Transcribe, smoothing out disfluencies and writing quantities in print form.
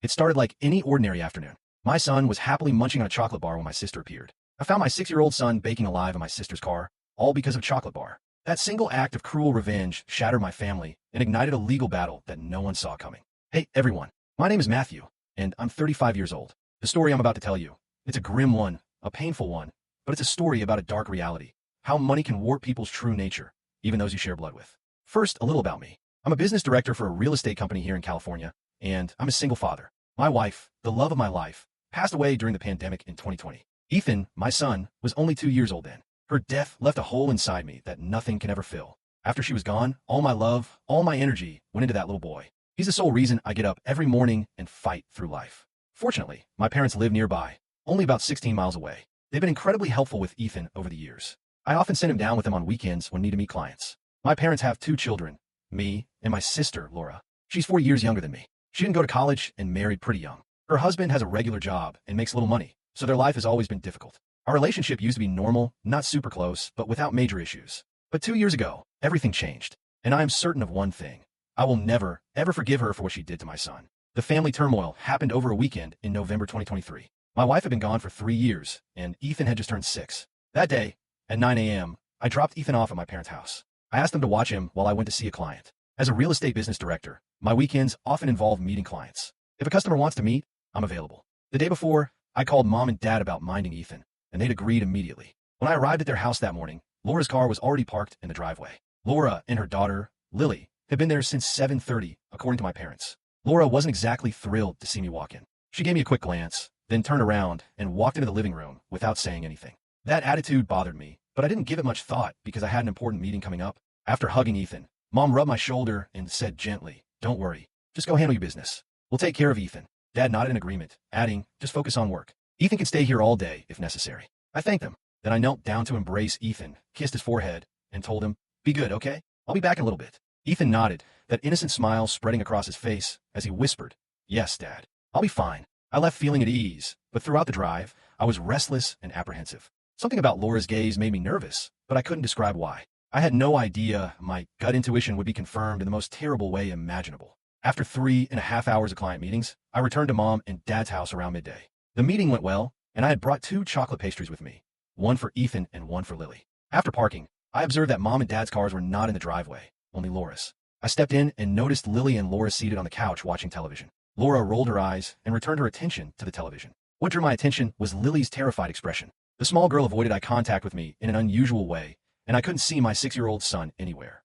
It started like any ordinary afternoon. My son was happily munching on a chocolate bar when my sister appeared. I found my 6-year-old son baking alive in my sister's car, all because of a chocolate bar. That single act of cruel revenge shattered my family and ignited a legal battle that no one saw coming. Hey, everyone. My name is Matthew, and I'm 35 years old. The story I'm about to tell you, it's a grim one, a painful one, but it's a story about a dark reality. How money can warp people's true nature, even those you share blood with. First, a little about me. I'm a business director for a real estate company here in California, and I'm a single father. My wife, the love of my life, passed away during the pandemic in 2020. Ethan, my son, was only 2 years old then. Her death left a hole inside me that nothing can ever fill. After she was gone, all my love, all my energy went into that little boy. He's the sole reason I get up every morning and fight through life. Fortunately, my parents live nearby, only about 16 miles away. They've been incredibly helpful with Ethan over the years. I often send him down with them on weekends when need to meet clients. My parents have 2 children, me and my sister, Laura. She's 4 years younger than me. She didn't go to college and married pretty young. Her husband has a regular job and makes little money, so their life has always been difficult. Our relationship used to be normal, not super close, but without major issues. But 2 years ago, everything changed. And I am certain of one thing. I will never, ever forgive her for what she did to my son. The family turmoil happened over a weekend in November 2023. My wife had been gone for 3 years, and Ethan had just turned 6. That day, at 9 a.m., I dropped Ethan off at my parents' house. I asked them to watch him while I went to see a client. As a real estate business director, my weekends often involve meeting clients. If a customer wants to meet, I'm available. The day before, I called mom and dad about minding Ethan, and they'd agreed immediately. When I arrived at their house that morning, Laura's car was already parked in the driveway. Laura and her daughter, Lily, had been there since 7:30, according to my parents. Laura wasn't exactly thrilled to see me walk in. She gave me a quick glance, then turned around and walked into the living room without saying anything. That attitude bothered me, but I didn't give it much thought because I had an important meeting coming up. After hugging Ethan, Mom rubbed my shoulder and said gently, "Don't worry, just go handle your business. We'll take care of Ethan." Dad nodded in agreement, adding, "Just focus on work. Ethan can stay here all day if necessary." I thanked him. Then I knelt down to embrace Ethan, kissed his forehead, and told him, "Be good, okay? I'll be back in a little bit." Ethan nodded, that innocent smile spreading across his face as he whispered, "Yes, Dad, I'll be fine." I left feeling at ease, but throughout the drive, I was restless and apprehensive. Something about Laura's gaze made me nervous, but I couldn't describe why. I had no idea my gut intuition would be confirmed in the most terrible way imaginable. After 3.5 hours of client meetings, I returned to Mom and Dad's house around midday. The meeting went well, and I had brought 2 chocolate pastries with me, one for Ethan and one for Lily. After parking, I observed that Mom and Dad's cars were not in the driveway, only Laura's. I stepped in and noticed Lily and Laura seated on the couch watching television. Laura rolled her eyes and returned her attention to the television. What drew my attention was Lily's terrified expression. The small girl avoided eye contact with me in an unusual way, and I couldn't see my 6-year-old son anywhere.